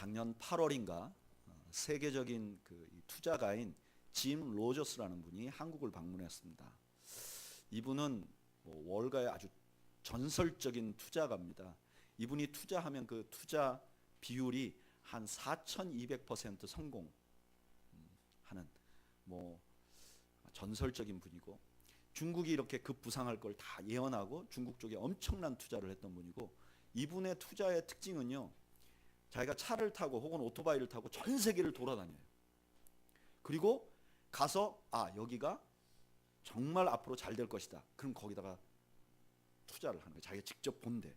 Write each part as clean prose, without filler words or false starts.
작년 8월인가 세계적인 이 투자가인 짐 로저스라는 분이 한국을 방문했습니다. 이분은 월가의 아주 전설적인 투자가입니다. 이분이 투자하면 그 투자 비율이 한 4,200% 성공하는 전설적인 분이고, 중국이 이렇게 급부상할 걸 다 예언하고 중국 쪽에 엄청난 투자를 했던 분이고, 이분의 투자의 특징은요, 자기가 차를 타고 혹은 오토바이를 타고 전 세계를 돌아다녀요. 그리고 가서 여기가 정말 앞으로 잘 될 것이다. 그럼 거기다가 투자를 하는 거예요. 자기가 직접 본대.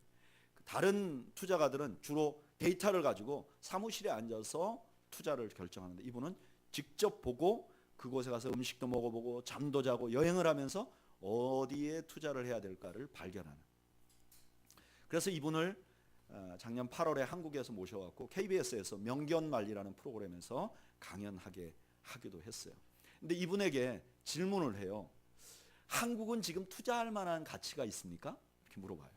다른 투자가들은 주로 데이터를 가지고 사무실에 앉아서 투자를 결정하는데, 이분은 직접 보고 그곳에 가서 음식도 먹어보고 잠도 자고 여행을 하면서 어디에 투자를 해야 될까를 발견하는. 그래서 이분을 작년 8월에 한국에서 모셔왔고 KBS에서 명견말리라는 프로그램에서 강연하게 하기도 했어요. 근데 이분에게 질문을 해요. 한국은 지금 투자할 만한 가치가 있습니까? 이렇게 물어봐요.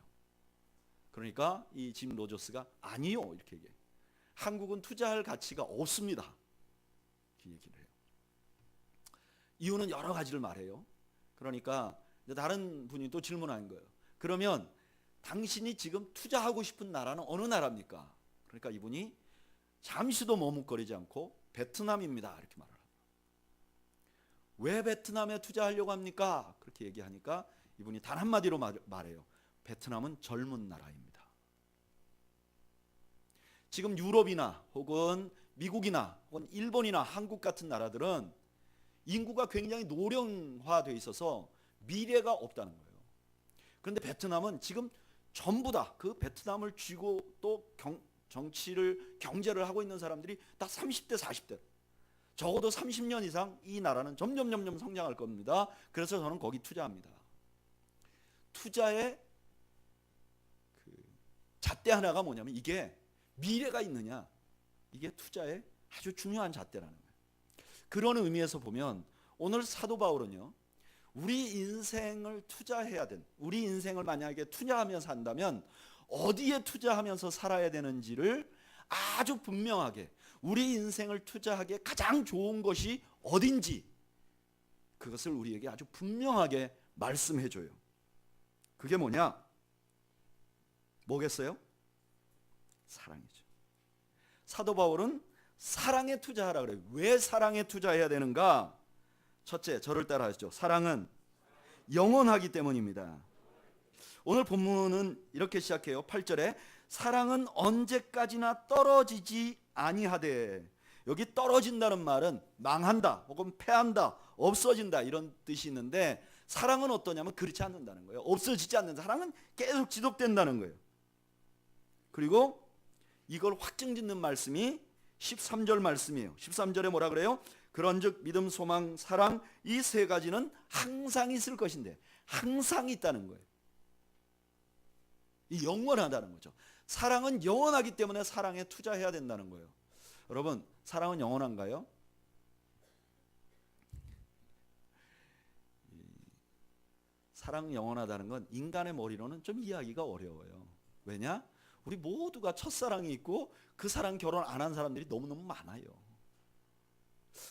그러니까 이 짐 로저스가 아니요 이렇게 얘기해요. 한국은 투자할 가치가 없습니다. 이렇게 얘기를 해요. 이유는 여러 가지를 말해요. 그러니까 다른 분이 또 질문한 거예요. 그러면 당신이 지금 투자하고 싶은 나라는 어느 나라입니까? 그러니까 이분이 잠시도 머뭇거리지 않고 베트남입니다 이렇게 말을 합니다. 왜 베트남에 투자하려고 합니까? 그렇게 얘기하니까 이분이 단 한마디로 말해요. 베트남은 젊은 나라입니다. 지금 유럽이나 혹은 미국이나 혹은 일본이나 한국 같은 나라들은 인구가 굉장히 노령화되어 있어서 미래가 없다는 거예요. 그런데 베트남은 지금 전부 다 그 베트남을 쥐고 또 정치를 경제를 하고 있는 사람들이 다 30대 40대, 적어도 30년 이상 이 나라는 점점 성장할 겁니다. 그래서 저는 거기 투자합니다. 투자의 잣대 하나가 뭐냐면, 이게 미래가 있느냐, 이게 투자의 아주 중요한 잣대라는 거예요. 그런 의미에서 보면 오늘 사도 바울은요, 우리 인생을 투자해야 된, 우리 인생을 만약에 투자하면서 산다면 어디에 투자하면서 살아야 되는지를 아주 분명하게, 우리 인생을 투자하기에 가장 좋은 것이 어딘지 그것을 우리에게 아주 분명하게 말씀해 줘요. 그게 뭐냐? 뭐겠어요? 사랑이죠. 사도 바울은 사랑에 투자하라 그래요. 왜 사랑에 투자해야 되는가? 첫째, 저를 따라 하시죠. 사랑은 영원하기 때문입니다. 오늘 본문은 이렇게 시작해요. 8절에 사랑은 언제까지나 떨어지지 아니하되, 여기 떨어진다는 말은 망한다 혹은 패한다, 없어진다 이런 뜻이 있는데, 사랑은 어떠냐면 그렇지 않는다는 거예요. 없어지지 않는다. 사랑은 계속 지속된다는 거예요. 그리고 이걸 확증짓는 말씀이 13절 말씀이에요. 13절에 뭐라 그래요? 그런즉 믿음, 소망, 사랑 이 세 가지는 항상 있을 것인데, 항상 있다는 거예요. 이 영원하다는 거죠. 사랑은 영원하기 때문에 사랑에 투자해야 된다는 거예요. 여러분, 사랑은 영원한가요? 사랑은 영원하다는 건 인간의 머리로는 좀 이해하기가 어려워요. 왜냐? 우리 모두가 첫사랑이 있고 그 사랑 결혼 안 한 사람들이 너무너무 많아요.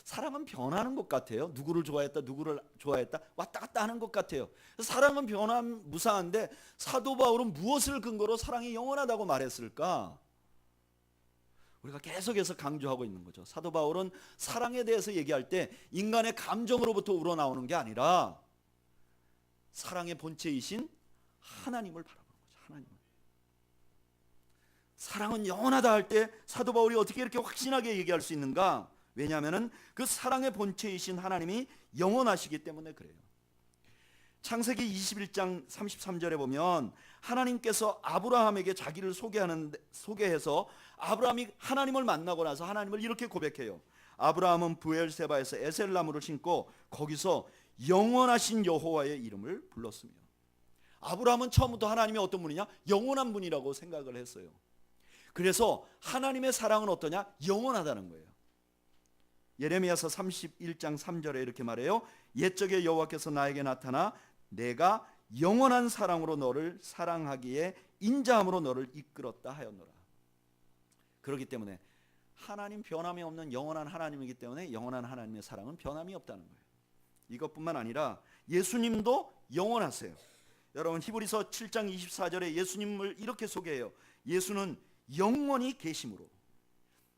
사랑은 변하는 것 같아요. 누구를 좋아했다 누구를 좋아했다 왔다 갔다 하는 것 같아요. 사랑은 변함 무사한데, 사도 바울은 무엇을 근거로 사랑이 영원하다고 말했을까? 우리가 계속해서 강조하고 있는 거죠. 사도 바울은 사랑에 대해서 얘기할 때 인간의 감정으로부터 우러나오는 게 아니라 사랑의 본체이신 하나님을 바라보는 거죠. 하나님을. 사랑은 영원하다 할 때 사도 바울이 어떻게 이렇게 확신하게 얘기할 수 있는가? 왜냐하면 그 사랑의 본체이신 하나님이 영원하시기 때문에 그래요. 창세기 21장 33절에 보면 하나님께서 아브라함에게 자기를 소개해서 아브라함이 하나님을 만나고 나서 하나님을 이렇게 고백해요. 아브라함은 브엘세바에서 에셀나무를 심고 거기서 영원하신 여호와의 이름을 불렀으며. 아브라함은 처음부터 하나님이 어떤 분이냐? 영원한 분이라고 생각을 했어요. 그래서 하나님의 사랑은 어떠냐? 영원하다는 거예요. 예레미야서 31장 3절에 이렇게 말해요. 옛적에 여호와께서 나에게 나타나 내가 영원한 사랑으로 너를 사랑하기에 인자함으로 너를 이끌었다 하였노라. 그렇기 때문에 하나님 변함이 없는 영원한 하나님이기 때문에 영원한 하나님의 사랑은 변함이 없다는 거예요. 이것뿐만 아니라 예수님도 영원하세요. 여러분 히브리서 7장 24절에 예수님을 이렇게 소개해요. 예수는 영원히 계심으로.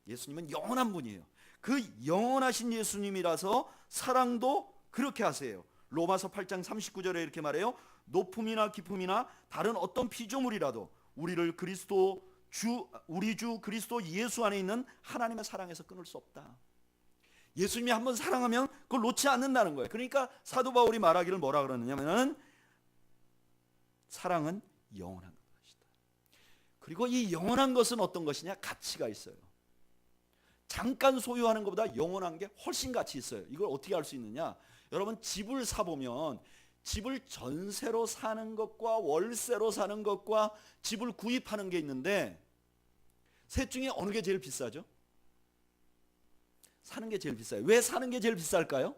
예수님은 영원한 분이에요. 그 영원하신 예수님이라서 사랑도 그렇게 하세요. 로마서 8장 39절에 이렇게 말해요. 높음이나 깊음이나 다른 어떤 피조물이라도 우리를 우리 주 그리스도 예수 안에 있는 하나님의 사랑에서 끊을 수 없다. 예수님이 한번 사랑하면 그걸 놓지 않는다는 거예요. 그러니까 사도 바울이 말하기를 뭐라 그러느냐면 사랑은 영원한 것이다. 그리고 이 영원한 것은 어떤 것이냐? 가치가 있어요. 잠깐 소유하는 것보다 영원한 게 훨씬 가치 있어요. 이걸 어떻게 알 수 있느냐? 여러분 집을 사보면 집을 전세로 사는 것과 월세로 사는 것과 집을 구입하는 게 있는데 셋 중에 어느 게 제일 비싸죠? 사는 게 제일 비싸요. 왜 사는 게 제일 비쌀까요?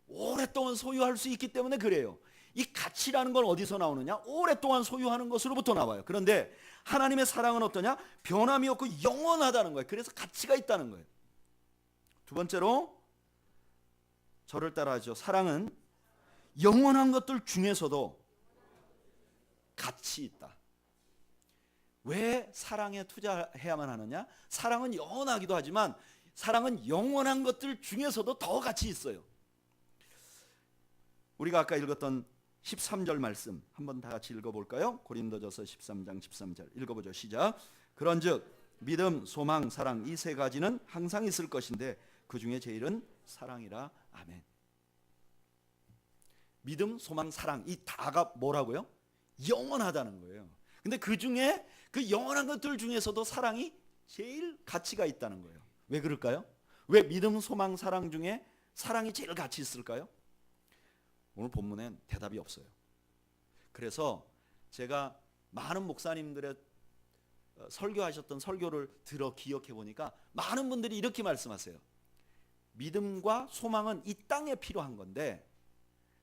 오랫동안 소유할 수 있기 때문에 그래요. 이 가치라는 건 어디서 나오느냐? 오랫동안 소유하는 것으로부터 나와요. 그런데 하나님의 사랑은 어떠냐? 변함이 없고 영원하다는 거예요. 그래서 가치가 있다는 거예요. 두 번째로 저를 따라하죠. 사랑은 영원한 것들 중에서도 가치 있다. 왜 사랑에 투자해야만 하느냐? 사랑은 영원하기도 하지만 사랑은 영원한 것들 중에서도 더 가치 있어요. 우리가 아까 읽었던 13절 말씀 한번 다 같이 읽어볼까요? 고린도전서 13장 13절 읽어보죠. 시작. 그런즉 믿음, 소망, 사랑 이 세 가지는 항상 있을 것인데 그 중에 제일은 사랑이라. 아멘. 믿음, 소망, 사랑 이 다가 뭐라고요? 영원하다는 거예요. 근데 그 중에 그 영원한 것들 중에서도 사랑이 제일 가치가 있다는 거예요. 왜 그럴까요? 왜 믿음, 소망, 사랑 중에 사랑이 제일 가치 있을까요? 오늘 본문엔 대답이 없어요. 그래서 제가 많은 목사님들의 설교하셨던 설교를 들어 기억해 보니까 많은 분들이 이렇게 말씀하세요. 믿음과 소망은 이 땅에 필요한 건데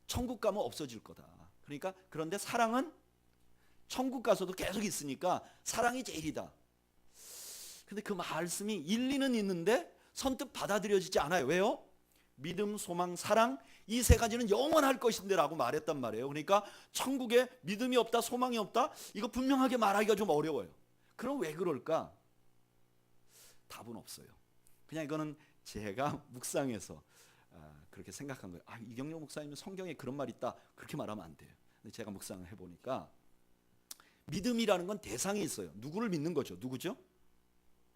천국 가면 없어질 거다. 그러니까 그런데 사랑은 천국 가서도 계속 있으니까 사랑이 제일이다. 근데 그 말씀이 일리는 있는데 선뜻 받아들여지지 않아요. 왜요? 믿음, 소망, 사랑 이 세 가지는 영원할 것인데 라고 말했단 말이에요. 그러니까 천국에 믿음이 없다, 소망이 없다 이거 분명하게 말하기가 좀 어려워요. 그럼 왜 그럴까? 답은 없어요. 그냥 이거는 제가 묵상해서 그렇게 생각한 거예요. 이경영 목사님은 성경에 그런 말 있다 그렇게 말하면 안 돼요. 근데 제가 묵상을 해보니까 믿음이라는 건 대상이 있어요. 누구를 믿는 거죠? 누구죠?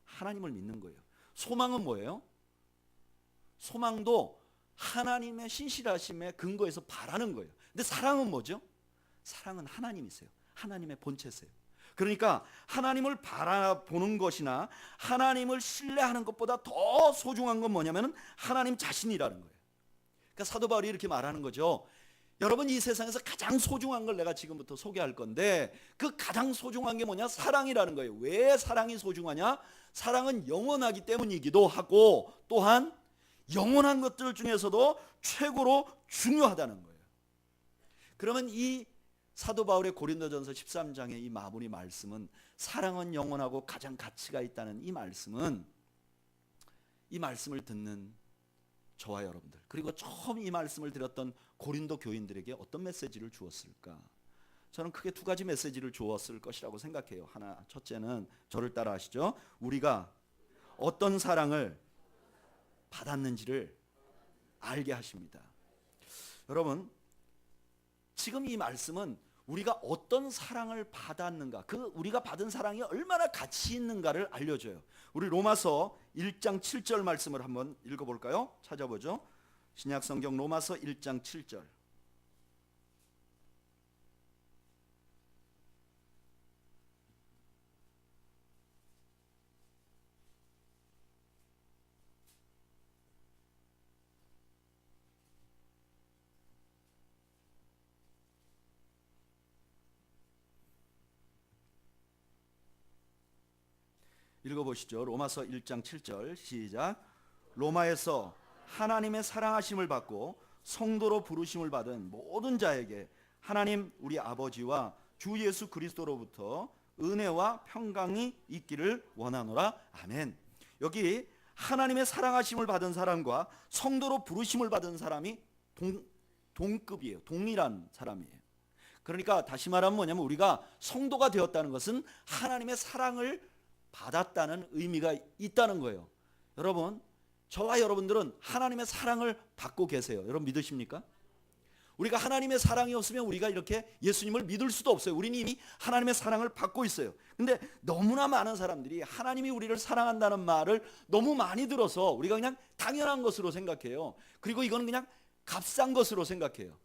하나님을 믿는 거예요. 소망은 뭐예요? 소망도 하나님의 신실하심에 근거해서 바라는 거예요. 근데 사랑은 뭐죠? 사랑은 하나님이세요. 하나님의 본체세요. 그러니까 하나님을 바라보는 것이나 하나님을 신뢰하는 것보다 더 소중한 건 뭐냐면 하나님 자신이라는 거예요. 그러니까 사도 바울이 이렇게 말하는 거죠. 여러분 이 세상에서 가장 소중한 걸 내가 지금부터 소개할 건데 그 가장 소중한 게 뭐냐? 사랑이라는 거예요. 왜 사랑이 소중하냐? 사랑은 영원하기 때문이기도 하고 또한 영원한 것들 중에서도 최고로 중요하다는 거예요. 그러면 이 사도 바울의 고린도전서 13장의 이 마무리 말씀은 사랑은 영원하고 가장 가치가 있다는 이 말씀은 이 말씀을 듣는 저와 여러분들 그리고 처음 이 말씀을 들었던 고린도 교인들에게 어떤 메시지를 주었을까? 저는 크게 두 가지 메시지를 주었을 것이라고 생각해요. 하나, 첫째는 저를 따라 하시죠. 우리가 어떤 사랑을 받았는지를 알게 하십니다. 여러분 지금 이 말씀은 우리가 어떤 사랑을 받았는가, 그 우리가 받은 사랑이 얼마나 가치 있는가를 알려줘요. 우리 로마서 1장 7절 말씀을 한번 읽어볼까요? 찾아보죠. 신약성경 로마서 1장 7절. 읽어보시죠. 로마서 1장 7절 시작. 로마에서 하나님의 사랑하심을 받고 성도로 부르심을 받은 모든 자에게 하나님 우리 아버지와 주 예수 그리스도로부터 은혜와 평강이 있기를 원하노라. 아멘. 여기 하나님의 사랑하심을 받은 사람과 성도로 부르심을 받은 사람이 동급이에요. 동일한 사람이에요. 그러니까 다시 말하면 뭐냐면 우리가 성도가 되었다는 것은 하나님의 사랑을 받았다는 의미가 있다는 거예요. 여러분, 저와 여러분들은 하나님의 사랑을 받고 계세요. 여러분 믿으십니까? 우리가 하나님의 사랑이 없으면 우리가 이렇게 예수님을 믿을 수도 없어요. 우리는 이미 하나님의 사랑을 받고 있어요. 근데 너무나 많은 사람들이 하나님이 우리를 사랑한다는 말을 너무 많이 들어서 우리가 그냥 당연한 것으로 생각해요. 그리고 이거는 그냥 값싼 것으로 생각해요.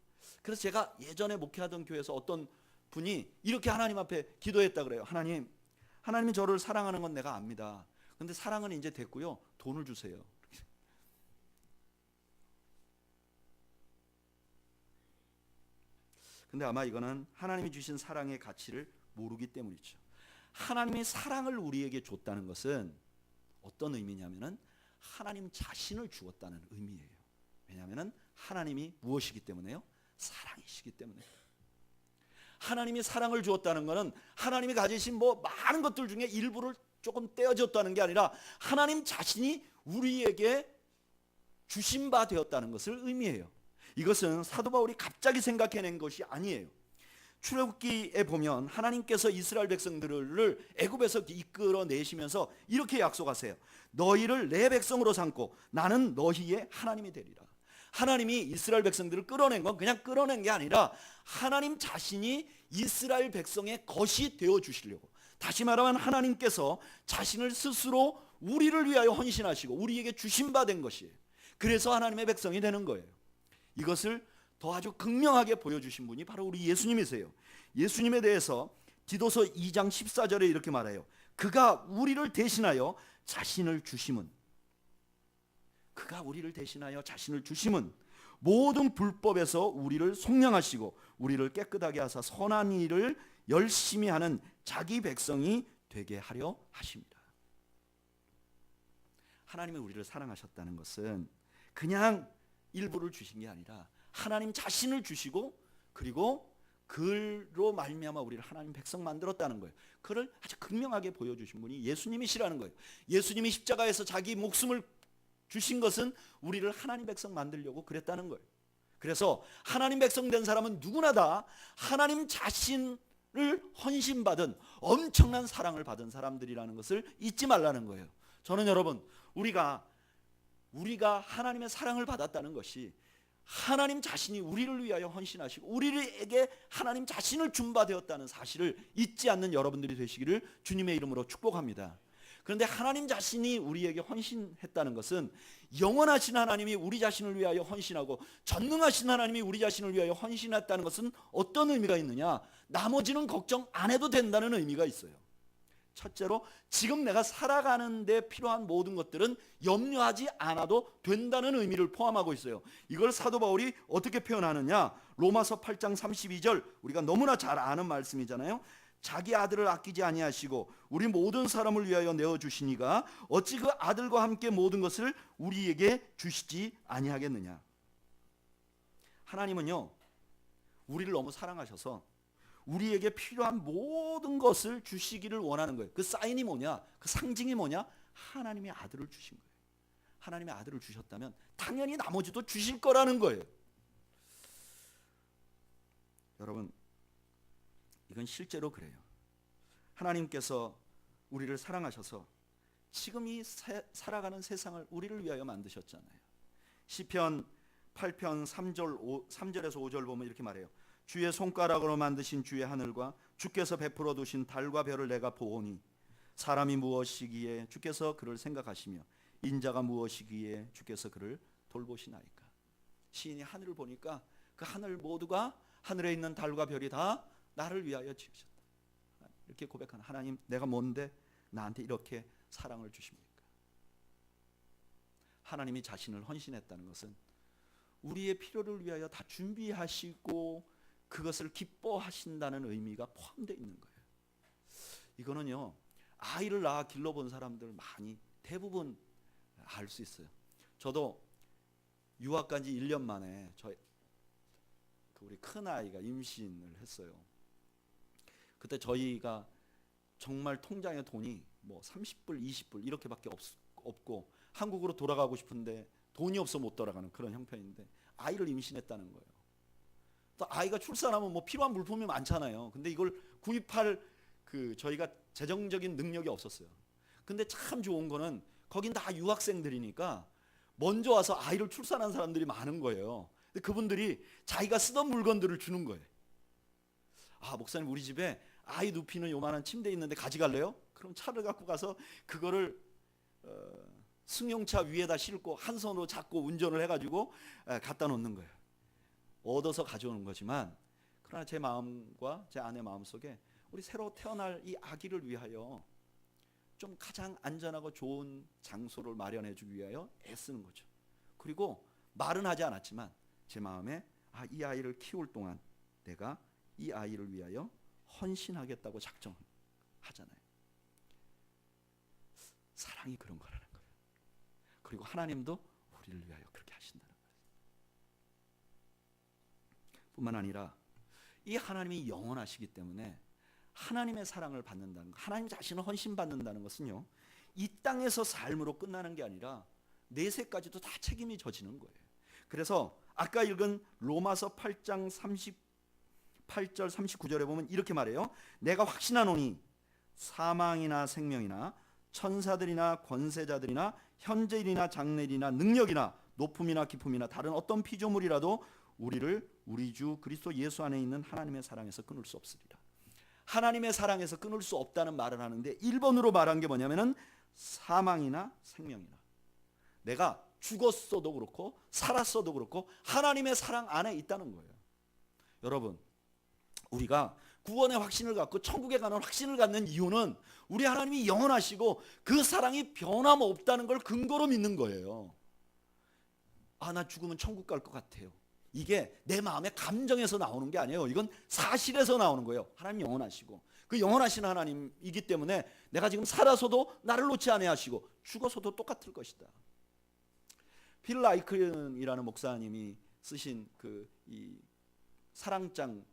그래서 제가 예전에 목회하던 교회에서 어떤 분이 이렇게 하나님 앞에 기도했다 그래요. 하나님이 저를 사랑하는 건 내가 압니다. 근데 사랑은 이제 됐고요. 돈을 주세요. 근데 아마 이거는 하나님이 주신 사랑의 가치를 모르기 때문이죠. 하나님의 사랑을 우리에게 줬다는 것은 어떤 의미냐면은 하나님 자신을 주었다는 의미예요. 왜냐하면은 하나님이 무엇이기 때문에요? 사랑이시기 때문에. 하나님이 사랑을 주었다는 것은 하나님이 가지신 많은 것들 중에 일부를 조금 떼어줬다는 게 아니라 하나님 자신이 우리에게 주신 바 되었다는 것을 의미해요. 이것은 사도 바울이 갑자기 생각해낸 것이 아니에요. 출애굽기에 보면 하나님께서 이스라엘 백성들을 애굽에서 이끌어내시면서 이렇게 약속하세요. 너희를 내 백성으로 삼고 나는 너희의 하나님이 되리라. 하나님이 이스라엘 백성들을 끌어낸 건 그냥 끌어낸 게 아니라 하나님 자신이 이스라엘 백성의 것이 되어주시려고, 다시 말하면 하나님께서 자신을 스스로 우리를 위하여 헌신하시고 우리에게 주신 바 된 것이에요. 그래서 하나님의 백성이 되는 거예요. 이것을 더 아주 극명하게 보여주신 분이 바로 우리 예수님이세요. 예수님에 대해서 디도서 2장 14절에 이렇게 말해요. 그가 우리를 대신하여 자신을 주심은, 그가 우리를 대신하여 자신을 주심은 모든 불법에서 우리를 속량하시고 우리를 깨끗하게 하사 선한 일을 열심히 하는 자기 백성이 되게 하려 하십니다. 하나님이 우리를 사랑하셨다는 것은 그냥 일부를 주신 게 아니라 하나님 자신을 주시고 그리고 그로 말미암아 우리를 하나님 백성 만들었다는 거예요. 그를 아주 극명하게 보여주신 분이 예수님이시라는 거예요. 예수님이 십자가에서 자기 목숨을 주신 것은 우리를 하나님 백성 만들려고 그랬다는 거예요. 그래서 하나님 백성 된 사람은 누구나 다 하나님 자신을 헌신받은 엄청난 사랑을 받은 사람들이라는 것을 잊지 말라는 거예요. 저는 여러분, 우리가 하나님의 사랑을 받았다는 것이 하나님 자신이 우리를 위하여 헌신하시고 우리에게 하나님 자신을 준 바 되었다는 사실을 잊지 않는 여러분들이 되시기를 주님의 이름으로 축복합니다. 그런데 하나님 자신이 우리에게 헌신했다는 것은 영원하신 하나님이 우리 자신을 위하여 헌신하고 전능하신 하나님이 우리 자신을 위하여 헌신했다는 것은 어떤 의미가 있느냐? 나머지는 걱정 안 해도 된다는 의미가 있어요. 첫째로 지금 내가 살아가는 데 필요한 모든 것들은 염려하지 않아도 된다는 의미를 포함하고 있어요. 이걸 사도 바울이 어떻게 표현하느냐? 로마서 8장 32절, 우리가 너무나 잘 아는 말씀이잖아요. 자기 아들을 아끼지 아니하시고 우리 모든 사람을 위하여 내어주시니가 어찌 그 아들과 함께 모든 것을 우리에게 주시지 아니하겠느냐. 하나님은요, 우리를 너무 사랑하셔서 우리에게 필요한 모든 것을 주시기를 원하는 거예요. 그 사인이 뭐냐? 그 상징이 뭐냐? 하나님의 아들을 주신 거예요. 하나님의 아들을 주셨다면 당연히 나머지도 주실 거라는 거예요. 여러분, 이건 실제로 그래요. 하나님께서 우리를 사랑하셔서 지금 이 살아가는 세상을 우리를 위하여 만드셨잖아요. 시편 8편 3절에서 5절 보면 이렇게 말해요. 주의 손가락으로 만드신 주의 하늘과 주께서 베풀어 두신 달과 별을 내가 보오니 사람이 무엇이기에 주께서 그를 생각하시며 인자가 무엇이기에 주께서 그를 돌보시나이까. 시인이 하늘을 보니까 그 하늘 모두가, 하늘에 있는 달과 별이 다 나를 위하여 지으셨다. 이렇게 고백하는 하나님, 내가 뭔데 나한테 이렇게 사랑을 주십니까? 하나님이 자신을 헌신했다는 것은 우리의 필요를 위하여 다 준비하시고 그것을 기뻐하신다는 의미가 포함되어 있는 거예요. 이거는요, 아이를 낳아 길러본 사람들 많이 대부분 알 수 있어요. 저도 유학 간 지 1년 만에 우리 큰아이가 임신을 했어요. 그때 저희가 정말 통장에 돈이 30불, 20불 이렇게밖에 없고 한국으로 돌아가고 싶은데 돈이 없어 못 돌아가는 그런 형편인데 아이를 임신했다는 거예요. 또 아이가 출산하면 뭐 필요한 물품이 많잖아요. 근데 이걸 구입할 저희가 재정적인 능력이 없었어요. 근데 참 좋은 거는 거긴 다 유학생들이니까 먼저 와서 아이를 출산한 사람들이 많은 거예요. 근데 그분들이 자기가 쓰던 물건들을 주는 거예요. 아, 목사님 우리 집에 아이 눕히는 요만한 침대 있는데 가져갈래요? 그럼 차를 갖고 가서 그거를 승용차 위에다 싣고 한 손으로 잡고 운전을 해가지고 갖다 놓는 거예요. 얻어서 가져오는 거지만 그러나 제 마음과 제 아내 마음속에 우리 새로 태어날 이 아기를 위하여 좀 가장 안전하고 좋은 장소를 마련해 주기 위하여 애쓰는 거죠. 그리고 말은 하지 않았지만 제 마음에 이 아이를 키울 동안 내가 이 아이를 위하여 헌신하겠다고 작정하잖아요. 사랑이 그런 거라는 거예요. 그리고 하나님도 우리를 위하여 그렇게 하신다는 거예요. 뿐만 아니라 이 하나님이 영원하시기 때문에 하나님의 사랑을 받는다는 것, 하나님 자신을 헌신받는다는 것은요, 이 땅에서 삶으로 끝나는 게 아니라 내세까지도 다 책임이 져지는 거예요. 그래서 아까 읽은 로마서 8장 38절 39절에 보면 이렇게 말해요. 내가 확신하노니 사망이나 생명이나 천사들이나 권세자들이나 현재일이나 장래일이나 능력이나 높음이나 깊음이나 다른 어떤 피조물이라도 우리를 우리 주 그리스도 예수 안에 있는 하나님의 사랑에서 끊을 수 없으리라. 하나님의 사랑에서 끊을 수 없다는 말을 하는데 1번으로 말한 게 뭐냐면은 사망이나 생명이나, 내가 죽었어도 그렇고 살았어도 그렇고 하나님의 사랑 안에 있다는 거예요. 여러분, 우리가 구원의 확신을 갖고 천국에 가는 확신을 갖는 이유는 우리 하나님이 영원하시고 그 사랑이 변함없다는 걸 근거로 믿는 거예요. 나 죽으면 천국 갈 것 같아요. 이게 내 마음의 감정에서 나오는 게 아니에요. 이건 사실에서 나오는 거예요. 하나님 영원하시고 그 영원하신 하나님이기 때문에 내가 지금 살아서도 나를 놓지 아니하시고 죽어서도 똑같을 것이다. 필 라이큰이라는 목사님이 쓰신 이 사랑장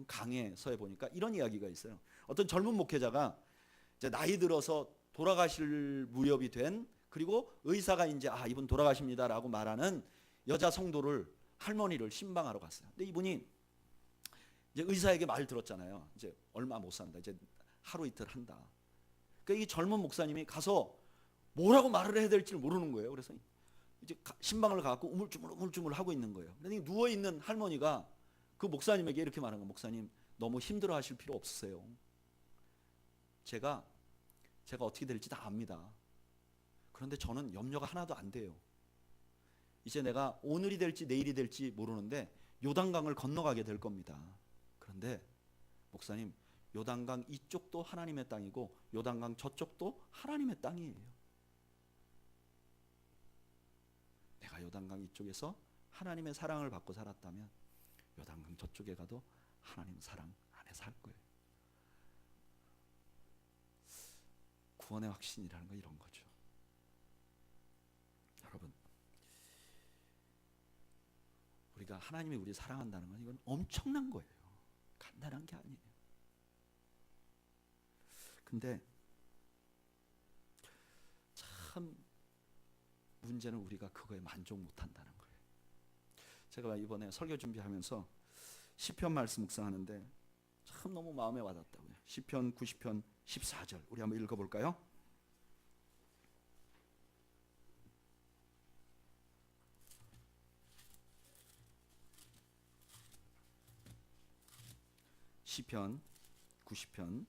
강해서에 보니까 이런 이야기가 있어요. 어떤 젊은 목회자가 이제 나이 들어서 돌아가실 무렵이 된, 그리고 의사가 이제 이분 돌아가십니다라고 말하는 여자 성도를, 할머니를 신방하러 갔어요. 근데 이분이 이제 의사에게 말 들었잖아요. 이제 얼마 못 산다. 이제 하루 이틀 한다. 그러니까 이 젊은 목사님이 가서 뭐라고 말을 해야 될지 모르는 거예요. 그래서 이제 신방을 가고 우물쭈물 하고 있는 거예요. 그런데 누워 있는 할머니가 그 목사님에게 이렇게 말한 거예요. 목사님, 너무 힘들어 하실 필요 없으세요. 제가 어떻게 될지 다 압니다. 그런데 저는 염려가 하나도 안 돼요. 이제 내가 오늘이 될지 내일이 될지 모르는데 요단강을 건너가게 될 겁니다. 그런데 목사님, 요단강 이쪽도 하나님의 땅이고 요단강 저쪽도 하나님의 땅이에요. 내가 요단강 이쪽에서 하나님의 사랑을 받고 살았다면 요단강 저쪽에 가도 하나님 사랑 안에 살 거예요. 구원의 확신이라는 건 이런 거죠. 여러분, 우리가 하나님이 우리 사랑한다는 건 이건 엄청난 거예요. 간단한 게 아니에요. 근데 참 문제는 우리가 그거에 만족 못한다는 거예요. 제가 이번에 설교 준비하면서 시편 말씀 묵상하는데 참 너무 마음에 와닿다고요. 시편 90편 14절 우리 한번 읽어볼까요? 시편 90편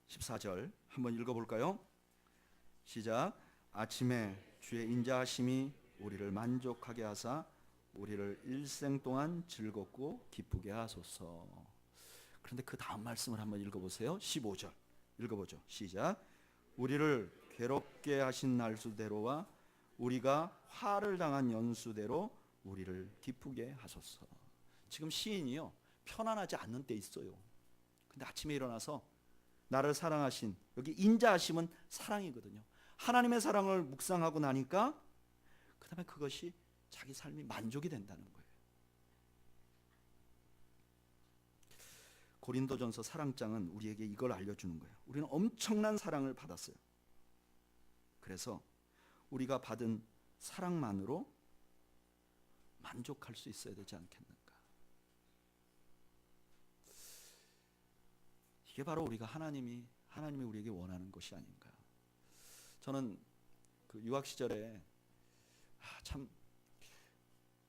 14절 한번 읽어볼까요? 시작. 아침에 주의 인자하심이 우리를 만족하게 하사 우리를 일생 동안 즐겁고 기쁘게 하소서. 그런데 그 다음 말씀을 한번 읽어보세요. 15절 읽어보죠. 시작. 우리를 괴롭게 하신 날수대로와 우리가 화를 당한 연수대로 우리를 기쁘게 하소서. 지금 시인이요, 편안하지 않는 때 있어요. 근데 아침에 일어나서 나를 사랑하신, 여기 인자하심은 사랑이거든요. 하나님의 사랑을 묵상하고 나니까 그 다음에 그것이 자기 삶이 만족이 된다는 거예요. 고린도전서 사랑장은 우리에게 이걸 알려주는 거예요. 우리는 엄청난 사랑을 받았어요. 그래서 우리가 받은 사랑만으로 만족할 수 있어야 되지 않겠는가. 이게 바로 우리가 하나님이 우리에게 원하는 것이 아닌가. 저는 그 유학 시절에 참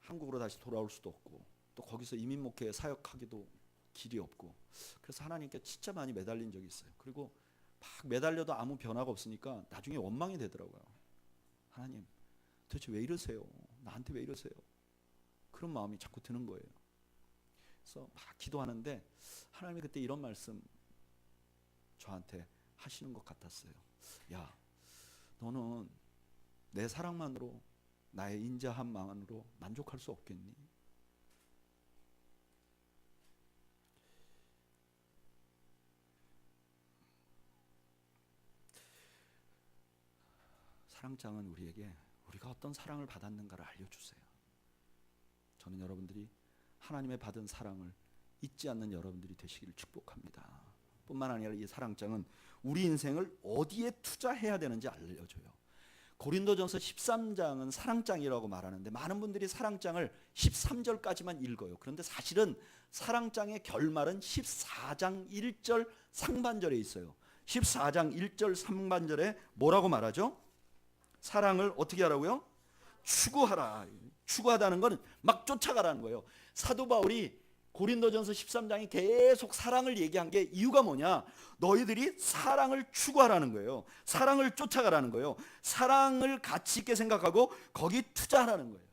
한국으로 다시 돌아올 수도 없고 또 거기서 이민 목회 사역하기도 길이 없고 그래서 하나님께 진짜 많이 매달린 적이 있어요. 그리고 막 매달려도 아무 변화가 없으니까 나중에 원망이 되더라고요. 하나님 도대체 왜 이러세요? 나한테 왜 이러세요? 그런 마음이 자꾸 드는 거예요. 그래서 막 기도하는데 하나님이 그때 이런 말씀 저한테 하시는 것 같았어요. 야, 너는 내 사랑만으로 나의 인자함만으로 만족할 수 없겠니? 사랑장은 우리에게 우리가 어떤 사랑을 받았는가를 알려주세요. 저는 여러분들이 하나님의 받은 사랑을 잊지 않는 여러분들이 되시기를 축복합니다. 뿐만 아니라 이 사랑장은 우리 인생을 어디에 투자해야 되는지 알려줘요. 고린도전서 13장은 사랑장이라고 말하는데 많은 분들이 사랑장을 13절까지만 읽어요. 그런데 사실은 사랑장의 결말은 14장 1절 상반절에 있어요. 14장 1절 상반절에 뭐라고 말하죠? 사랑을 어떻게 하라고요? 추구하라. 추구하다는 건 막 쫓아가라는 거예요. 사도 바울이 고린도전서 13장이 계속 사랑을 얘기한 게 이유가 뭐냐? 너희들이 사랑을 추구하라는 거예요. 사랑을 쫓아가라는 거예요. 사랑을 가치 있게 생각하고 거기 투자하라는 거예요.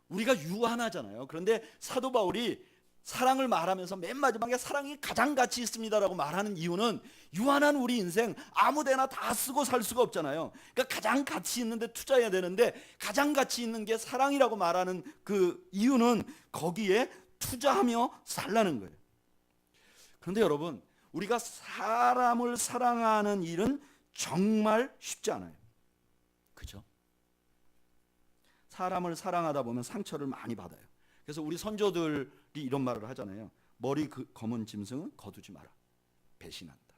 우리가 유한하잖아요. 그런데 사도 바울이 사랑을 말하면서 맨 마지막에 사랑이 가장 가치 있습니다라고 말하는 이유는 유한한 우리 인생 아무데나 다 쓰고 살 수가 없잖아요. 그러니까 가장 가치 있는 데 투자해야 되는데 가장 가치 있는 게 사랑이라고 말하는 그 이유는 거기에 투자하며 살라는 거예요. 그런데 여러분, 우리가 사람을 사랑하는 일은 정말 쉽지 않아요. 그죠? 사람을 사랑하다 보면 상처를 많이 받아요. 그래서 우리 선조들이 이런 말을 하잖아요. 머리 검은 짐승은 거두지 마라. 배신한다.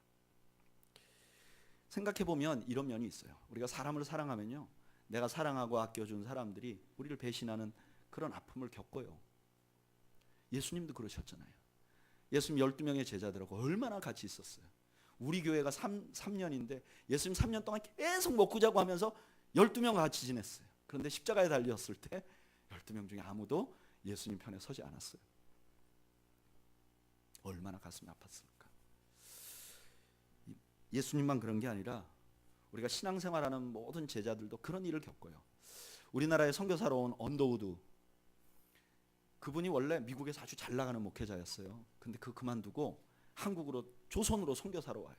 생각해보면 이런 면이 있어요. 우리가 사람을 사랑하면요, 내가 사랑하고 아껴준 사람들이 우리를 배신하는 그런 아픔을 겪어요. 예수님도 그러셨잖아요. 예수님 12명의 제자들하고 얼마나 같이 있었어요. 우리 교회가 3년인데 예수님 3년 동안 계속 먹고 자고 하면서 12명과 같이 지냈어요. 그런데 십자가에 달렸을 때 12명 중에 아무도 예수님 편에 서지 않았어요. 얼마나 가슴이 아팠을까. 예수님만 그런 게 아니라 우리가 신앙생활하는 모든 제자들도 그런 일을 겪어요. 우리나라에 선교사로 온 언더우드, 그분이 원래 미국에서 아주 잘 나가는 목회자였어요. 근데 그만두고 한국으로 조선으로 선교사로 와요.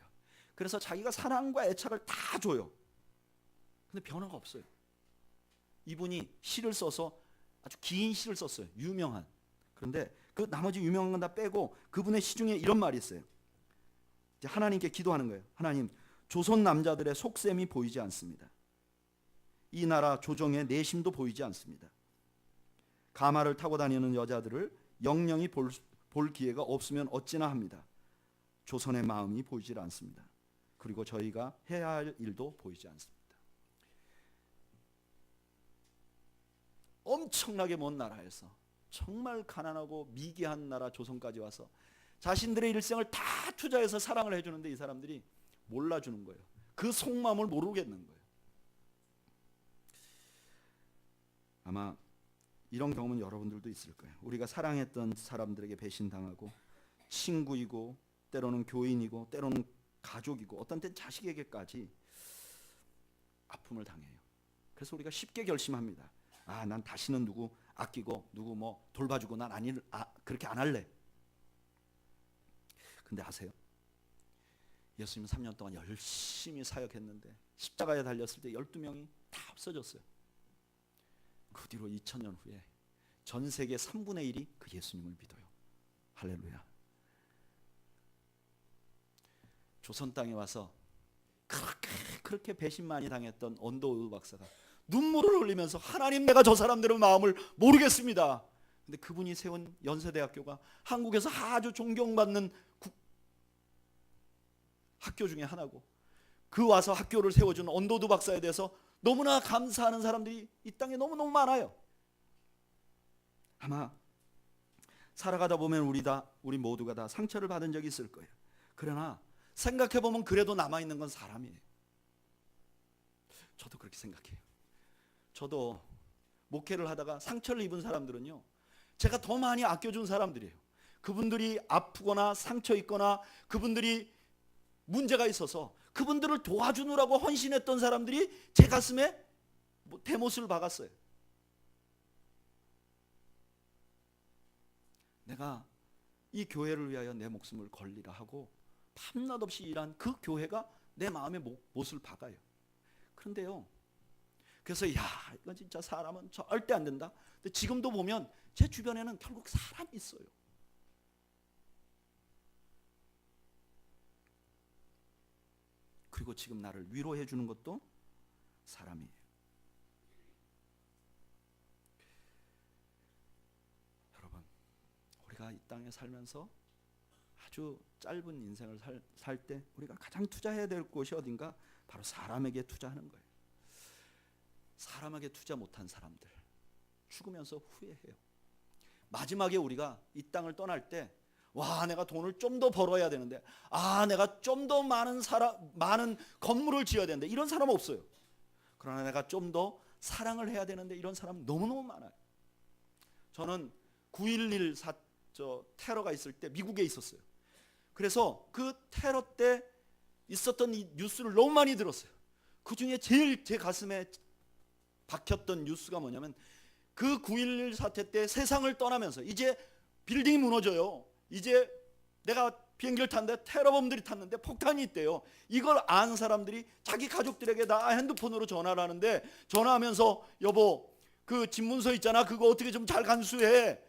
그래서 자기가 사랑과 애착을 다 줘요. 근데 변화가 없어요. 이분이 시를 써서 아주 긴 시를 썼어요. 유명한. 그런데 그 나머지 유명한 건 다 빼고 그분의 시 중에 이런 말이 있어요. 이제 하나님께 기도하는 거예요. 하나님, 조선 남자들의 속셈이 보이지 않습니다. 이 나라 조정의 내심도 보이지 않습니다. 가마를 타고 다니는 여자들을 영영이 볼 기회가 없으면 어찌나 합니다. 조선의 마음이 보이질 않습니다. 그리고 저희가 해야 할 일도 보이지 않습니다. 엄청나게 먼 나라에서 정말 가난하고 미개한 나라 조선까지 와서 자신들의 일생을 다 투자해서 사랑을 해주는데 이 사람들이 몰라주는 거예요. 그 속마음을 모르겠는 거예요. 아마 이런 경험은 여러분들도 있을 거예요. 우리가 사랑했던 사람들에게 배신당하고 친구이고 때로는 교인이고 때로는 가족이고 어떤 때는 자식에게까지 아픔을 당해요. 그래서 우리가 쉽게 결심합니다. 난 다시는 누구 아끼고 누구 뭐 돌봐주고 난 그렇게 안 할래. 근데 아세요? 예수님 3년 동안 열심히 사역했는데 십자가에 달렸을 때 12명이 다 없어졌어요. 그 뒤로 2000년 후에 전 세계 3분의 1이 그 예수님을 믿어요. 할렐루야. 조선 땅에 와서 그렇게 배신 많이 당했던 언더우드 박사가 눈물을 흘리면서 하나님, 내가 저 사람들의 마음을 모르겠습니다. 근데 그분이 세운 연세대학교가 한국에서 아주 존경받는 학교 중에 하나고, 그 와서 학교를 세워준 언도두 박사에 대해서 너무나 감사하는 사람들이 이 땅에 너무너무 많아요. 아마 살아가다 보면 우리 모두가 다 상처를 받은 적이 있을 거예요. 그러나 생각해보면 그래도 남아있는 건 사람이에요. 저도 그렇게 생각해요. 저도 목회를 하다가 상처를 입은 사람들은요, 제가 더 많이 아껴준 사람들이에요. 그분들이 아프거나 상처 있거나 그분들이 문제가 있어서 그분들을 도와주느라고 헌신했던 사람들이 제 가슴에 대못을 박았어요. 내가 이 교회를 위하여 내 목숨을 걸리라 하고 밤낮 없이 일한 그 교회가 내 마음에 못을 박아요. 그런데요, 그래서 이건 진짜 사람은 절대 안 된다. 근데 지금도 보면 제 주변에는 결국 사람이 있어요. 그리고 지금 나를 위로해 주는 것도 사람이에요. 여러분, 우리가 이 땅에 살면서 아주 짧은 인생을 살 때 우리가 가장 투자해야 될 곳이 어딘가? 바로 사람에게 투자하는 거예요. 사람에게 투자 못한 사람들 죽으면서 후회해요. 마지막에 우리가 이 땅을 떠날 때, 내가 돈을 좀 더 벌어야 되는데, 내가 좀 더 많은 건물을 지어야 되는데, 이런 사람 없어요. 그러나 내가 좀 더 사랑을 해야 되는데, 이런 사람 너무너무 많아요. 저는 9.11 테러가 있을 때 미국에 있었어요. 그래서 그 테러 때 있었던 이 뉴스를 너무 많이 들었어요. 그 중에 제일 제 가슴에 박혔던 뉴스가 뭐냐면, 그 9.11 사태 때 세상을 떠나면서 이제 빌딩이 무너져요. 이제 내가 비행기를 탔는데 테러범들이 탔는데 폭탄이 있대요. 이걸 아는 사람들이 자기 가족들에게 다 핸드폰으로 전화를 하는데, 전화하면서 여보, 그 집문서 있잖아, 그거 어떻게 좀 잘 간수해,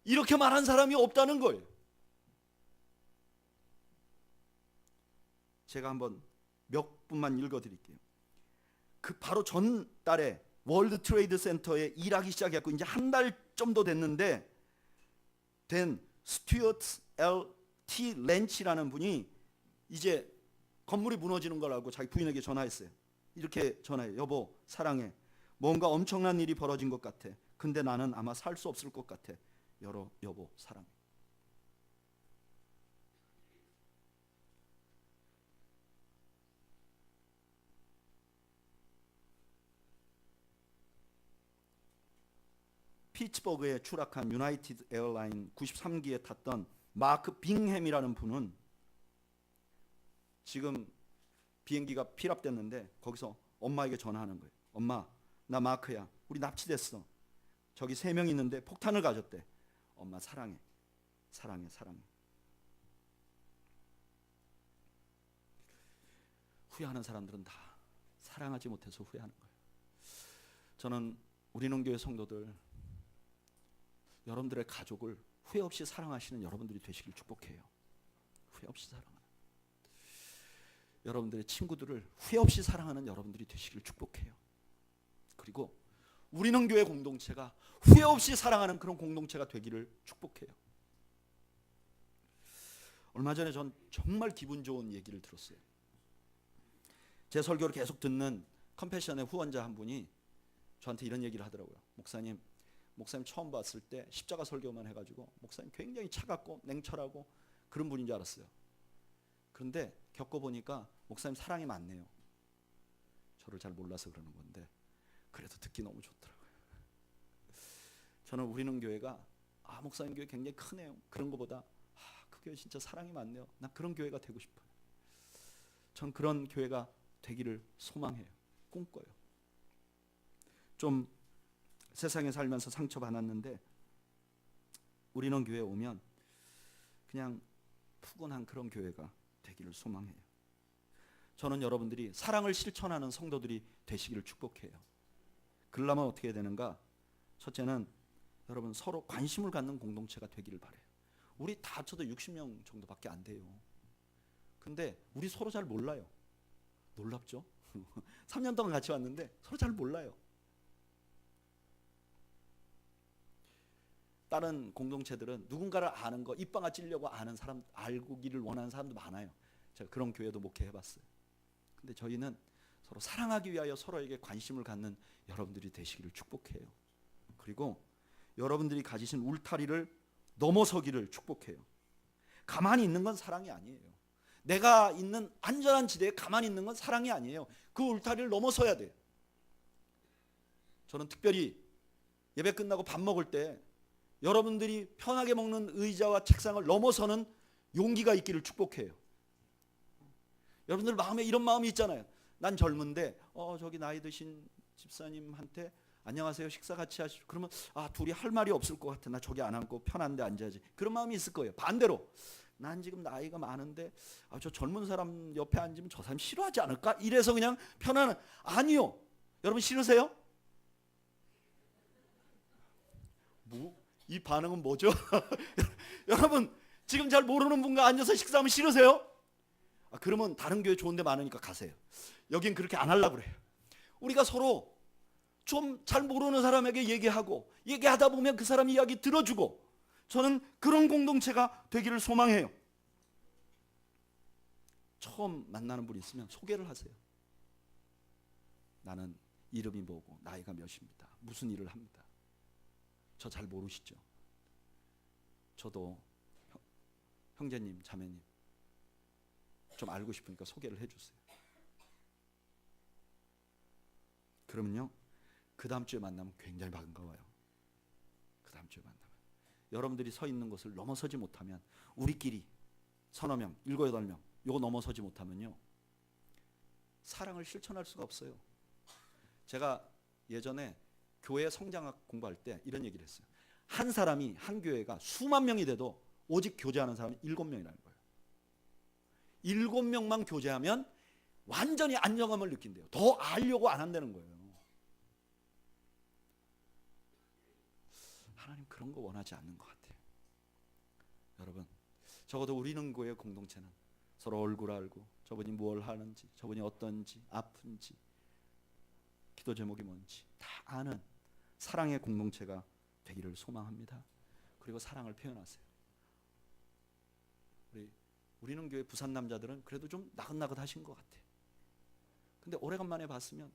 이렇게 말한 사람이 없다는 거예요. 제가 한번 몇 분만 읽어드릴게요. 그 바로 전달에 월드 트레이드 센터에 일하기 시작했고 이제 한 달 정도 됐는데 된 스튜어트 L.T. 렌치라는 분이 이제 건물이 무너지는 걸 알고 자기 부인에게 전화했어요. 이렇게 전화해요. 여보, 사랑해. 뭔가 엄청난 일이 벌어진 것 같아. 근데 나는 아마 살 수 없을 것 같아. 여보, 사랑해. 피츠버그에 추락한 유나이티드 에어라인 93기에 탔던 마크 빙햄이라는 분은 지금 비행기가 피랍됐는데 거기서 엄마에게 전화하는 거예요. 엄마, 나 마크야. 우리 납치됐어. 저기 3명 있는데 폭탄을 가졌대. 엄마 사랑해. 사랑해. 후회하는 사람들은 다 사랑하지 못해서 후회하는 거예요. 저는 우리는 교회 성도들, 여러분들의 가족을 후회 없이 사랑하시는 여러분들이 되시길 축복해요. 후회 없이 사랑하는 여러분들의 친구들을 후회 없이 사랑하는 여러분들이 되시길 축복해요. 그리고 우리는 교회 공동체가 후회 없이 사랑하는 그런 공동체가 되기를 축복해요. 얼마 전에 전 정말 기분 좋은 얘기를 들었어요. 제 설교를 계속 듣는 컴패션의 후원자 한 분이 저한테 이런 얘기를 하더라고요. 목사님 처음 봤을 때 십자가 설교만 해가지고 목사님 굉장히 차갑고 냉철하고 그런 분인 줄 알았어요. 그런데 겪어보니까 목사님 사랑이 많네요. 저를 잘 몰라서 그러는 건데 그래도 듣기 너무 좋더라고요. 저는 우리는 교회가 목사님 교회 굉장히 크네요. 그런 것보다 그 교회 진짜 사랑이 많네요. 난 그런 교회가 되고 싶어요. 전 그런 교회가 되기를 소망해요. 꿈꿔요. 좀 세상에 살면서 상처받았는데 우리는 교회에 오면 그냥 푸근한 그런 교회가 되기를 소망해요. 저는 여러분들이 사랑을 실천하는 성도들이 되시기를 축복해요. 그러려면 어떻게 해야 되는가? 첫째는 여러분 서로 관심을 갖는 공동체가 되기를 바라요. 우리 다 합쳐도 60명 정도밖에 안 돼요. 근데 우리 서로 잘 몰라요. 놀랍죠? 3년 동안 같이 왔는데 서로 잘 몰라요. 다른 공동체들은 누군가를 아는 거, 입방아 찌려고 아는 사람, 알기를 원하는 사람도 많아요. 제가 그런 교회도 목회해봤어요. 근데 저희는 서로 사랑하기 위하여 서로에게 관심을 갖는 여러분들이 되시기를 축복해요. 그리고 여러분들이 가지신 울타리를 넘어서기를 축복해요. 가만히 있는 건 사랑이 아니에요. 내가 있는 안전한 지대에 가만히 있는 건 사랑이 아니에요. 그 울타리를 넘어서야 돼요. 저는 특별히 예배 끝나고 밥 먹을 때 여러분들이 편하게 먹는 의자와 책상을 넘어서는 용기가 있기를 축복해요. 여러분들 마음에 이런 마음이 있잖아요. 난 젊은데 저기 나이 드신 집사님한테 안녕하세요, 식사 같이 하시죠. 그러면 둘이 할 말이 없을 것 같아. 나 저기 안 앉고 편한데 앉아야지. 그런 마음이 있을 거예요. 반대로 난 지금 나이가 많은데 저 젊은 사람 옆에 앉으면 저 사람 싫어하지 않을까? 이래서 그냥 편안한. 아니요. 여러분 싫으세요? 이 반응은 뭐죠? 여러분 지금 잘 모르는 분과 앉아서 식사하면 싫으세요? 그러면 다른 교회 좋은 데 많으니까 가세요. 여긴 그렇게 안 하려고 그래요. 우리가 서로 좀 잘 모르는 사람에게 얘기하다 보면 그 사람 이야기 들어주고, 저는 그런 공동체가 되기를 소망해요. 처음 만나는 분이 있으면 소개를 하세요. 나는 이름이 뭐고 나이가 몇입니다. 무슨 일을 합니다. 저 잘 모르시죠? 저도 형제님, 자매님 좀 알고 싶으니까 소개를 해주세요. 그러면요, 그 다음 주에 만나면 굉장히 반가워요. 그 다음 주에 만나면 여러분들이 서 있는 곳을 넘어서지 못하면, 우리끼리 서너 명, 7, 8명 요거 넘어서지 못하면요, 사랑을 실천할 수가 없어요. 제가 예전에 교회 성장학 공부할 때 이런 얘기를 했어요. 한 사람이, 한 교회가 수만 명이 돼도 오직 교제하는 사람이 7명이라는 거예요. 7명만 교제하면 완전히 안정감을 느낀대요. 더 알려고 안 한다는 거예요. 하나님 그런 거 원하지 않는 것 같아요. 여러분, 적어도 우리는 교회 공동체는 서로 얼굴 알고, 저분이 뭘 하는지, 저분이 어떤지, 아픈지, 기도 제목이 뭔지 다 아는 사랑의 공동체가 되기를 소망합니다. 그리고 사랑을 표현하세요. 우리는 교회 부산 남자들은 그래도 좀 나긋나긋하신 것 같아요. 근데 오래간만에 봤으면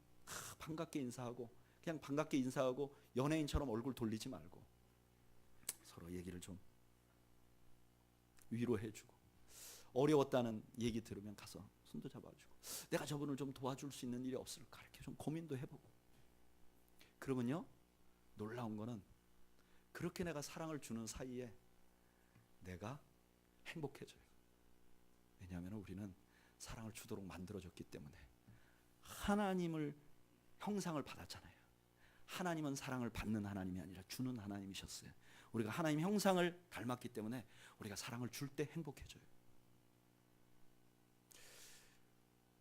반갑게 인사하고, 그냥 반갑게 인사하고 연예인처럼 얼굴 돌리지 말고 서로 얘기를 좀 위로해주고, 어려웠다는 얘기 들으면 가서 손도 잡아주고, 내가 저분을 좀 도와줄 수 있는 일이 없을까 이렇게 좀 고민도 해보고. 그러면요, 놀라운 거는 그렇게 내가 사랑을 주는 사이에 내가 행복해져요. 왜냐하면 우리는 사랑을 주도록 만들어졌기 때문에. 하나님을 형상을 받았잖아요. 하나님은 사랑을 받는 하나님이 아니라 주는 하나님이셨어요. 우리가 하나님 형상을 닮았기 때문에 우리가 사랑을 줄 때 행복해져요.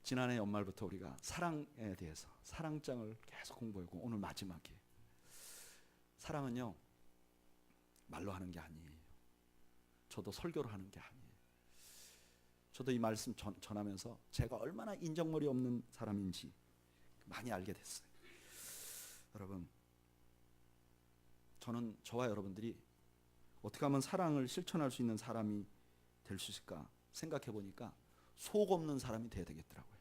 지난해 연말부터 우리가 사랑에 대해서 사랑장을 계속 공부하고, 오늘 마지막이에요. 사랑은요, 말로 하는 게 아니에요. 저도 설교로 하는 게 아니에요. 저도 이 말씀 전하면서 제가 얼마나 인정머리 없는 사람인지 많이 알게 됐어요. 여러분, 저는 저와 여러분들이 어떻게 하면 사랑을 실천할 수 있는 사람이 될 수 있을까 생각해 보니까 속 없는 사람이 돼야 되겠더라고요.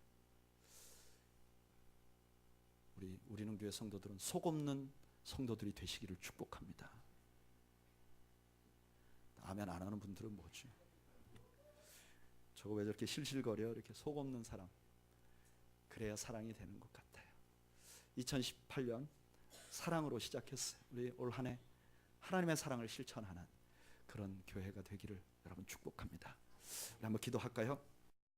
우리는 교회 성도들은 속 없는 성도들이 되시기를 축복합니다. 아멘 안 하는 분들은 뭐죠? 저거 왜 저렇게 실실거려? 이렇게 속 없는 사람. 그래야 사랑이 되는 것 같아요. 2018년 사랑으로 시작했어요. 우리 올 한 해 하나님의 사랑을 실천하는 그런 교회가 되기를 여러분 축복합니다. 우리 한번 기도할까요?